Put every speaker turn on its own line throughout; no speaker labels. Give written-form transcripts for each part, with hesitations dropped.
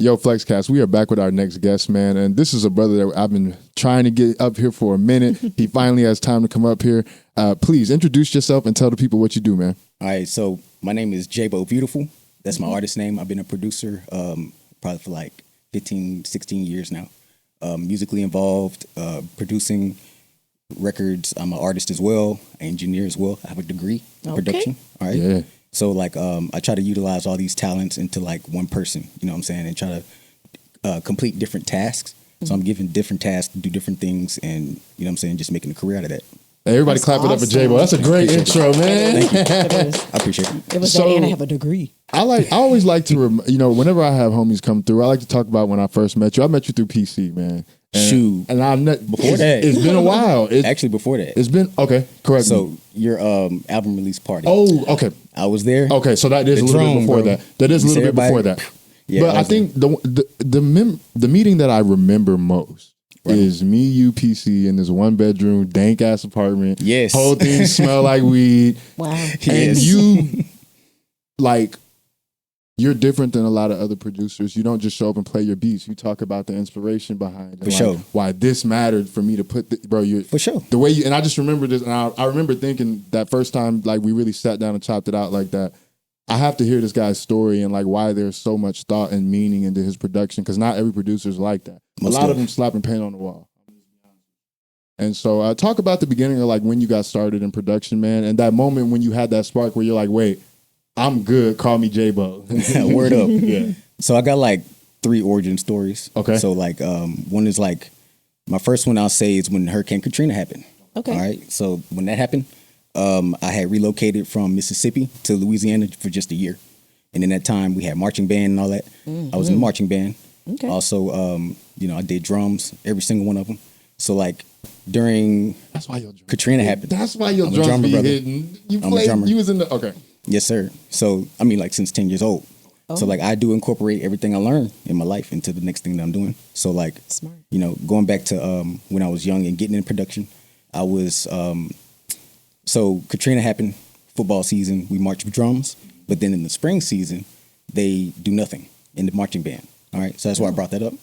Yo, Flexcast, we are back with our next guest, man. And this is a brother that I've been trying to get up here for a minute. He finally has time to come up here. Please introduce yourself and tell the people what you do, man.
All right, so my name is J-Bo Beautiful. That's my artist name. I've been a producer probably for like 15, 16 years now. Musically involved, producing records. I'm an artist as well, an engineer as well. I have a degree in production. All right.
Yeah.
So like I try to utilize all these talents into like one person, you know what I'm saying, and try to complete different tasks. So I'm given different tasks to do different things and, you know what I'm saying, just making a career out of that.
Hey, everybody clap it up for J-Bo. That's a great intro, man.
Thank you. I appreciate it.
It was
So-
that, and I have a degree.
I always like to, whenever I have homies come through, I like to talk about when I first met you. I met you through PC, man.
Shoot.
And I've
Before that.
It's been a while.
Actually, before that.
It's been, okay, correct me.
So your album release party.
Oh, okay.
I was there.
Okay, so that is
The
a little bit
drone,
before
bro.
that. That is a
You
little
see
bit before
everybody?
that.
Yeah,
But I think the meeting that I remember most is me, you, PC in this one bedroom, dank ass apartment.
Yes.
Whole thing smell like weed.
Wow.
And
Yes.
you, like, you're different than a lot of other producers. You don't just show up and play your beats. You talk about the inspiration behind it.
For sure.
Why this mattered for me to put,
For sure.
the way you, and I just remember this, and I remember thinking that first time, like, we really sat down and chopped it out like that. I have to hear this guy's story and like why there's so much thought and meaning into his production, because not every producer's like that.
Most
a lot of
def.
them slapping paint on the wall. And so talk about the beginning of like when you got started in production, man, and that moment when you had that spark where you're like, wait, I'm good, call me J-Bo.
Word up.
Yeah.
So I got like 3 origin stories.
Okay.
So like one is like my first one I'll say is when Hurricane Katrina happened.
Okay.
All right. So when that happened, I had relocated from Mississippi to Louisiana for just a year. And in that time we had marching band and all that. I was in the marching band.
Okay.
Also, I did drums, every single one of them. So like during
That's why your drums.
Katrina happened.
That's why your
I'm a
drums
drummer,
be
brother.
hitting. You
I'm a
played,
drummer.
you was in the, okay.
Yes, sir. So, I mean, like since 10 years old. So, like, I do incorporate everything I learn in my life into the next thing that I'm doing. So, like,
Smart.
going back to when I was young and getting in production, I was, so Katrina happened, football season, we marched with drums. But then in the spring season, they do nothing in the marching band. All right. So that's why I brought that up.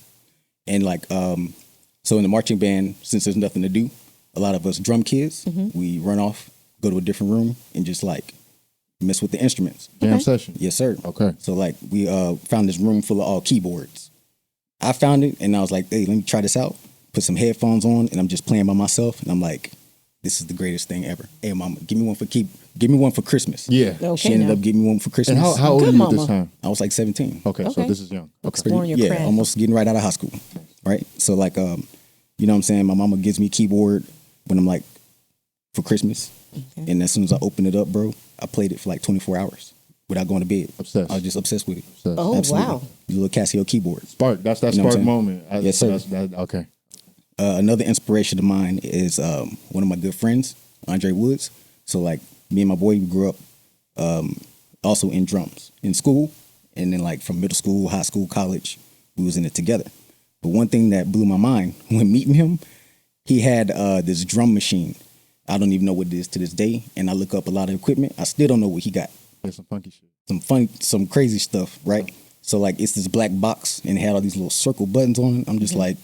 And like, so in the marching band, since there's nothing to do, a lot of us drum kids, we run off, go to a different room and just like mess with the instruments.
Jam session.
Yes, sir.
Okay.
So like we found this room full of all keyboards. I found it and I was like, hey, let me try this out. Put some headphones on and I'm just playing by myself and I'm like, this is the greatest thing ever. Hey, mama, give me one for Christmas.
Yeah.
Okay,
She ended
now.
up giving me one for Christmas.
And how old
Good
are you at this
mama.
time?
I was like 17.
Okay, so
Okay.
this is young. Okay.
Exploring your
Yeah,
craft.
almost getting right out of high school. Right. So like, you know what I'm saying? My mama gives me a keyboard when I'm like for Christmas.
Okay.
And as soon as I open it up, bro, I played it for like 24 hours without going to bed.
Obsessed.
I was just obsessed with it.
Oh,
Absolutely.
wow.
The little Casio keyboard.
Spark. That's that
You know what
spark
I'm saying?
moment.
Yes, sir.
Okay.
Another inspiration of mine is one of my good friends, Andre Woods. So like me and my boy, we grew up also in drums in school. And then like from middle school, high school, college, we was in it together. But one thing that blew my mind when meeting him, he had this drum machine. I don't even know what it is to this day. And I look up a lot of equipment. I still don't know what he got.
There's some funky shit.
Some crazy stuff, right? So like it's this black box and it had all these little circle buttons on it. I'm just like,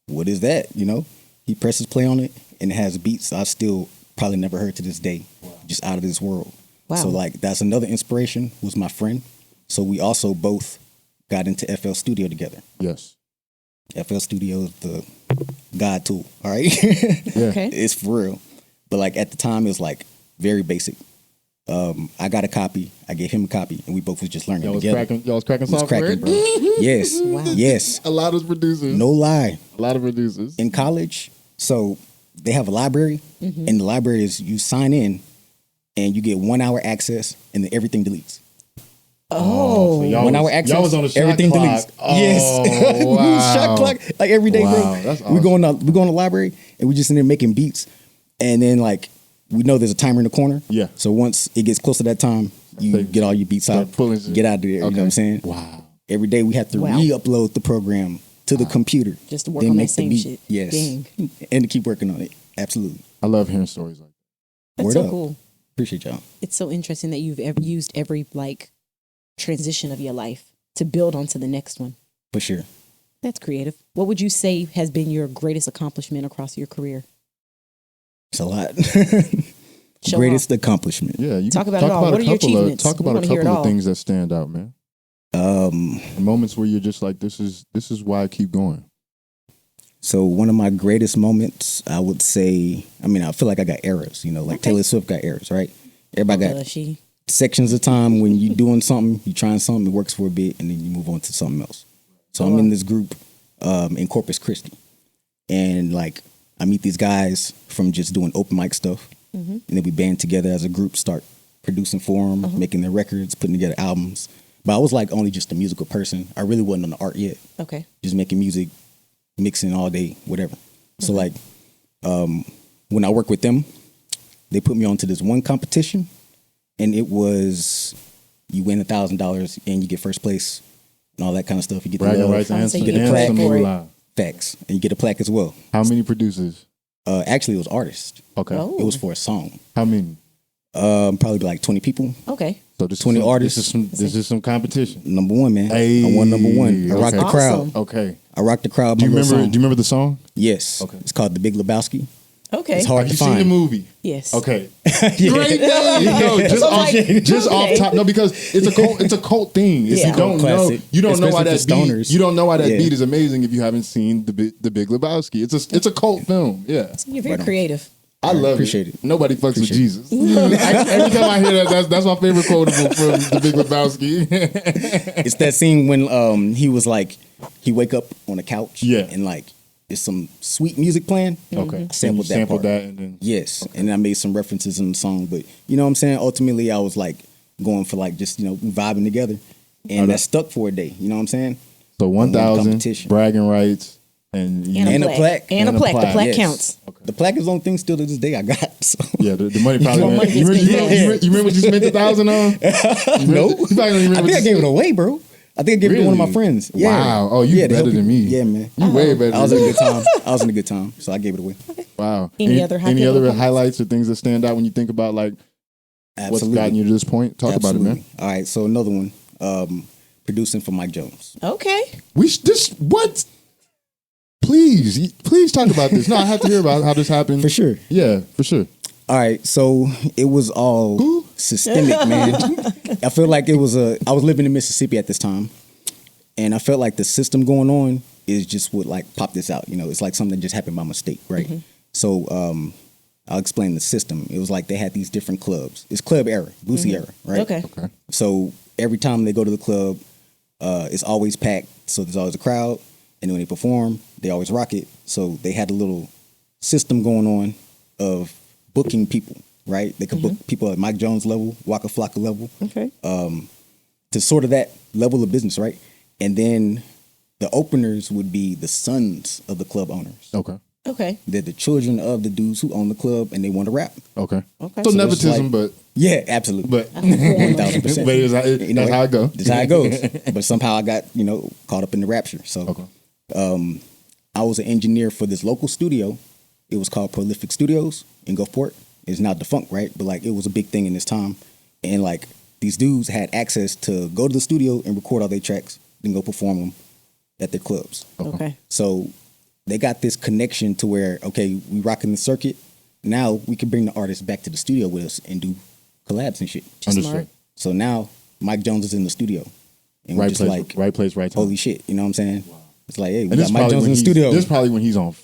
what is that? You know? He presses play on it and it has beats I still probably never heard to this day. Just out of this world.
Wow.
So like that's another inspiration was my friend. So we also both got into FL Studio together.
Yes.
FL Studio is the God tool, all right?
Yeah.
Okay.
It's for real. But like at the time it was like very basic. I got a copy, I gave him a copy, and we both was just learning
Y'all was
together.
cracking
It was
software.
cracking, bro. Yes.
Wow.
Yes.
A lot of producers.
No lie.
A lot of producers.
In college, so they have a library, and the library is you sign in and you get 1 hour access and then everything deletes.
So y'all
1
was-
hour access,
Y'all was on the shot
everything
clock.
deletes.
Oh,
Yes. We was shot clock like every day,
Wow,
bro.
that's
We
awesome.
we go in the library and we just in there making beats. And then like we know there's a timer in the corner.
Yeah.
So once it gets close to that time, you
Take-
get all your beats out,
start pulling shit.
get out of there. You know what I'm saying?
Wow.
Every day we have to
Wow.
re-upload the program to the computer.
Just to work
then
on that
make the
same
beat.
shit.
Yes.
Dang.
And to keep working on it. Absolutely.
I love hearing stories like that.
That's
Word
so
up.
cool.
Appreciate y'all.
It's so interesting that you've used every like transition of your life to build onto the next one.
For sure.
That's creative. What would you say has been your greatest accomplishment across your career?
It's a lot.
Show
Greatest accomplishment.
Yeah, you
Talk
can
about it all.
a
What are your
couple of
achievements?
talk
We
about a
wanna hear it
couple of
all.
things that stand out, man. Moments where you're just like, this is why I keep going.
So one of my greatest moments, I would say, I mean, I feel like I got eras, you know, like Taylor Swift got eras, right? Everybody got
She
sections of time when you doing something, you trying something, it works for a bit, and then you move on to something else. So I'm in this group in Corpus Christi, and like I meet these guys from just doing open mic stuff, and then we band together as a group, start producing for them, making their records, putting together albums. But I was like only just a musical person. I really wasn't on the art yet.
Okay.
Just making music, mixing all day, whatever. So like when I worked with them, they put me onto this one competition, and it was you win $1,000 and you get first place and all that kind of stuff. You get
Bragging
the love,
rights, answer,
you get a
and
plaque
some
for it.
moolah.
facts, and you get a plaque as well.
How many producers?
Actually, it was artists.
Okay.
Oh.
It was for a song.
How many?
Probably like 20 people.
Okay.
So this
20
is some,
artists.
This is some competition.
Number one, man.
Hey,
I won number one. I rocked the
okay.
crowd.
Awesome.
Okay.
I rocked the crowd.
Do you
my little
remember?
song.
Do you remember the song?
Yes.
Okay.
It's called The Big Lebowski.
Okay.
It's hard
Have
to
you seen
find.
the movie?
Yes.
Okay.
Yeah.
Great name. No, just
So,
off,
like,
just
okay.
off top. No, because it's a cult. It's a cult thing. If
Yeah.
you don't know,
Classic.
you don't know why that
Especially for
beat.
stoners.
You don't know why that
Yeah.
beat is amazing if you haven't seen the Big Lebowski. It's a cult film. Yeah,
You're very
Right on.
creative.
I love
appreciate it.
Nobody fucks with
Appreciate
Jesus. Every time I hear that, that's my favorite quotable from the Big Lebowski.
It's that scene when he was like, he wake up on a couch.
Yeah.
And like, there's some sweet music playing.
Okay,
I sampled that part.
and then
Yes. And then I made some references in the song. But you know what I'm saying? Ultimately, I was like going for like just, vibing together. And that stuck for a day. You know what I'm saying?
so 1,000
competition.
bragging rights and
And a plaque.
And a plaque. The plaque
Yes.
counts.
The plaque is the only thing still to this day I got. So.
yeah, the money probably.
More
went.
money
You
gets
remember,
spent.
you remember what you spent 1,000 on?
No.
You probably don't even
I
remember
think I
what you
gave it away, bro. I think I gave it to one of my
Really?
friends. Yeah.
Wow. Oh, you
Yeah, to
better
help
than me.
Yeah, man.
You way better.
I was
than
in a
me.
good time. I was in a good time, so I gave it away.
Wow.
Any other high
any
pivotal
other
moments?
highlights or things that stand out when you think about like what's gotten you to this point? Talk about it, man.
All right, so another one. Producing for Mike Jones.
Okay.
What? Please talk about this. No, I have to hear about how this happened.
For sure.
Yeah, for sure.
All right, so it was all systemic, man. I feel like I was living in Mississippi at this time, and I felt like the system going on is just what like pop this out. It's like something that just happened by mistake, right? So I'll explain the system. It was like they had these different clubs. It's club era, Boosie era, right?
Okay.
Okay.
So every time they go to the club, it's always packed. So there's always a crowd. And when they perform, they always rock it. So they had a little system going on of booking people, right? They could book people at Mike Jones level, Waka Flocka level,
Okay.
to sort of that level of business, right? And then the openers would be the sons of the club owners.
Okay.
Okay.
They're the children of the dudes who own the club and they want to rap.
Okay.
Okay.
So
So
it's
nevetism,
like- Yeah, absolutely.
but
1,000%.
but that's how it goes.
That's how it goes. But somehow I got, caught up in the rapture. So
Okay.
I was an engineer for this local studio. It was called Prolific Studios in Gulfport. It's now defunct, right? But like it was a big thing in this time. And like these dudes had access to go to the studio and record all their tracks, then go perform them at their clubs.
Okay.
So they got this connection to where, okay, we rocking the circuit. Now we can bring the artists back to the studio with us and do collabs and shit.
Understood.
Smart.
So now Mike Jones is in the studio. And we're
Right
just
place,
like,
right place, right time.
holy shit, you know what I'm saying? It's like, hey, we
And
got Mike Jones in the studio.
This is probably when he's on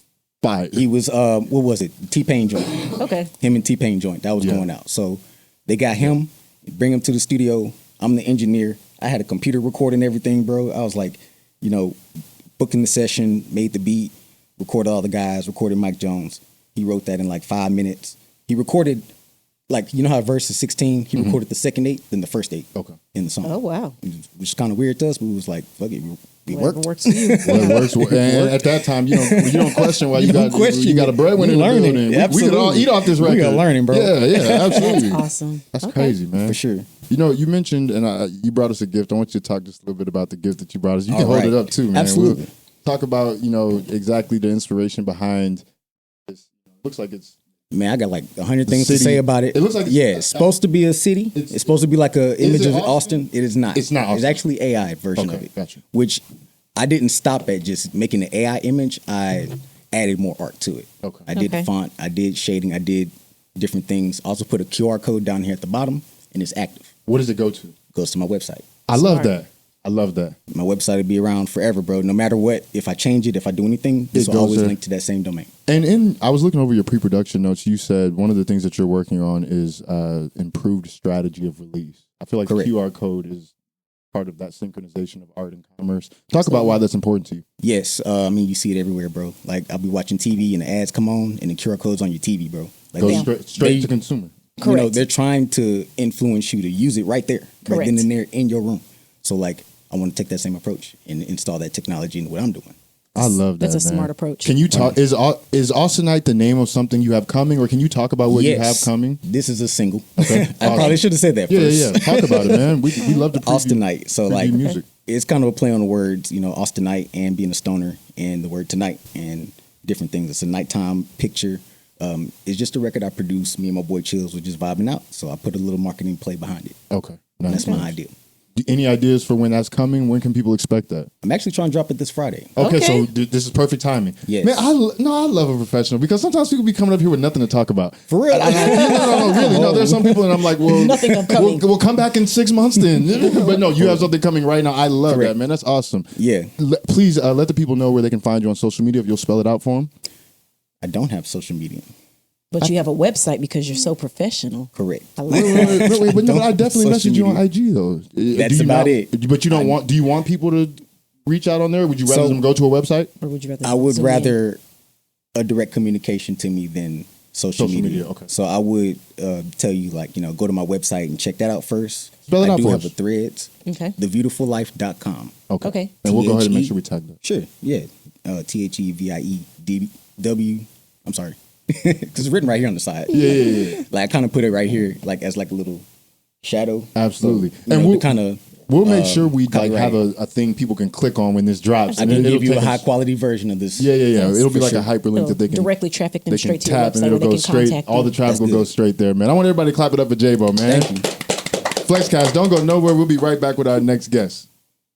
fire.
He was, what was it? T-Pain joint.
Okay.
Him and T-Pain joint. That was
Yeah.
going out. So they got him, bring him to the studio. I'm the engineer. I had a computer recording everything, bro. I was like, booking the session, made the beat, recorded all the guys, recorded Mike Jones. He wrote that in like 5 minutes. He recorded, like, you know how verse is 16? He recorded the second 8, then the first 8
Okay.
in the song.
Oh, wow.
Which is kind of weird to us, but it was like, fuck it, it
Whatever
worked.
works for you.
Well, it works. And at that time, you don't question why you
don't
got
question
you got a
it.
breadwinner in
You
the
learning.
building. We could all
Absolutely.
eat off this
We
record.
are learning, bro.
Yeah, absolutely.
That's awesome.
That's
Okay.
crazy, man.
For sure.
You mentioned, and you brought us a gift. I want you to talk just a little bit about the gift that you brought us. You can
All
hold
right.
it up too, man.
Absolutely.
We'll talk about, exactly the inspiration behind this. Looks like it's
Man, I got like 100 things to
city.
say about it.
It looks like
it's supposed to be a city. It's supposed to be like a image
it
of
Austin?
Austin. It is not.
It's not
It's
Austin.
actually AI version
Okay,
of it.
gotcha.
Which I didn't stop at just making the AI image. I added more art to it.
Okay.
I did font, I did shading, I did different things. Also put a QR code down here at the bottom, and it's active.
What does it go to?
Goes to my website.
I love that. I love that.
My website will be around forever, bro. No matter what, if I change it, if I do anything, this will always link to that same domain.
And I was looking over your pre-production notes. You said one of the things that you're working on is improved strategy of release. I feel like
Correct.
the QR code is part of that synchronization of art and commerce. Talk about why that's important to you.
Yes, I mean, you see it everywhere, bro. Like, I'll be watching TV and the ads come on and the QR code's on your TV, bro. Like,
Goes straight to consumer.
You know, they're trying to influence you to use it right there, right then and there in your room. So, like, I want to take that same approach and install that technology into what I'm doing.
I love that.
That's a
man.
smart approach.
Can you talk? Is Austinite the name of something you have coming, or can you talk about what you have coming?
This is a single. Okay. I probably should have said that first.
Yeah. Talk about it, man. We love to preview
Austinite. So like
music.
It's kind of a play on the words, you know, Austinite and being a stoner and the word tonight and different things. It's a nighttime picture. It's just a record I produced. Me and my boy Chills were just vibing out. So I put a little marketing play behind it.
Okay.
And that's my idea.
Any ideas for when that's coming? When can people expect that?
I'm actually trying to drop it this Friday.
Okay. So this is perfect timing.
Yes.
Man, I love a professional because sometimes people be coming up here with nothing to talk about.
For real?
No, really. No, there's some people and I'm like, well,
Nothing upcoming.
We'll come back in 6 months then. But no, you have something coming right now. I love that, man. That's awesome.
Yeah.
Please let the people know where they can find you on social media if you'll spell it out for them.
I don't have social media.
But you have a website because you're so professional.
Correct.
I love it.
Wait, but I definitely
Social
message you on
media.
IG though.
That's about it.
But you don't want? Do you want people to reach out on there? Would you rather them go to a website?
Or would you rather?
I would
Zoom in?
rather a direct communication to me than social media.
Okay.
So I would tell you, like, you know, go to my website and check that out first.
Spell it
I
out
do
for
have
us.
a Threads.
Okay.
TheBeautifulLife.com.
Okay.
And we'll go ahead and make sure we tag that.
Sure. Yeah. TheVieW. I'm sorry. Because it's written right here on the side.
Yeah.
Like, I kind of put it right here, like, as like a little shadow.
Absolutely.
So,
And
we'll kind of.
We'll make sure we like
copyright.
have a thing people can click on when this drops.
I
And
can
it'll
give you a
take
high
us-
quality version of this.
Yeah. It'll be
For
like
sure.
a hyperlink that they can
directly traffic them
they can
straight to your
tap
website,
and it'll
or they
go
can
straight.
contact
All the
you.
traffic will
That's
go
good.
straight there, man. I want everybody to clap it up for J-Bo, man.
Thank you.
Flexcast, don't go nowhere. We'll be right back with our next guest.